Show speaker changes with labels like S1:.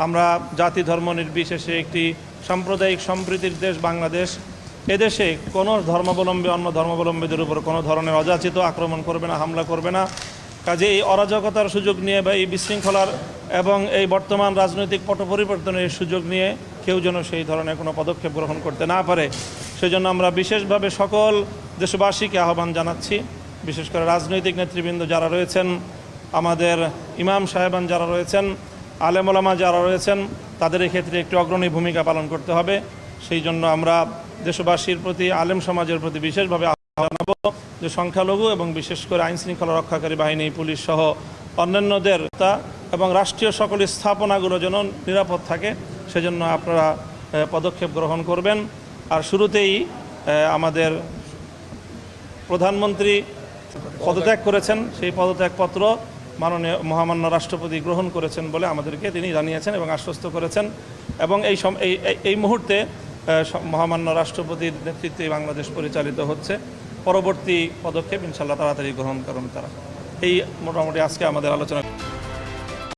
S1: আমরা জাতি ধর্ম নির্বিশেষে একটি সাম্প্রদায়িক সম্প্রীতির দেশ বাংলাদেশ। এদেশে কোনো ধর্মাবলম্বী অন্য ধর্মাবলম্বীদের উপর কোনো ধরনের অযাচিত আক্রমণ করবে না, হামলা করবে না। কাজে এই অরাজকতার সুযোগ নিয়ে বা এই বিশৃঙ্খলার এবং এই বর্তমান রাজনৈতিক পট পরিবর্তনের সুযোগ নিয়ে কেউ যেন সেই ধরনের কোনো পদক্ষেপ গ্রহণ করতে না পারে, সেজন্য আমরা বিশেষভাবে সকল দেশবাসীকে আহ্বান জানাচ্ছি। বিশেষ করে রাজনৈতিক নেতৃবৃন্দ যারা রয়েছেন, আমাদের ইমাম সাহেবান যারা রয়েছেন, আলেম ওলামা যারা রয়েছেন, তাদের এই ক্ষেত্রে একটি অগ্রণী ভূমিকা পালন করতে হবে। সেই জন্য আমরা দেশবাসীর প্রতি, আলেম সমাজের প্রতি বিশেষভাবে আহ্বান জানাবো যে সংখ্যালঘু এবং বিশেষ করে আইনশৃঙ্খলা রক্ষাকারী বাহিনী, পুলিশ সহ অন্যান্যদের এবং রাষ্ট্রীয় সকল স্থাপনাগুলো যেন নিরাপদ থাকে, সেজন্য আপনারা পদক্ষেপ গ্রহণ করবেন। আর শুরুতেই আমাদের প্রধানমন্ত্রী পদত্যাগ করেছেন, সেই পদত্যাগপত্র মাননীয় মহামান্য রাষ্ট্রপতি গ্রহণ করেছেন বলে আমাদেরকে তিনি জানিয়েছেন এবং আশ্বস্ত করেছেন। এবং এই মুহূর্তে মহামান্য রাষ্ট্রপতির নেতৃত্বে বাংলাদেশ পরিচালিত হচ্ছে। পরবর্তী পদক্ষেপ ইনশাআল্লাহ তাড়াতাড়ি গ্রহণ করবেন তারা। এই মোটামুটি আজকে আমাদের আলোচনা।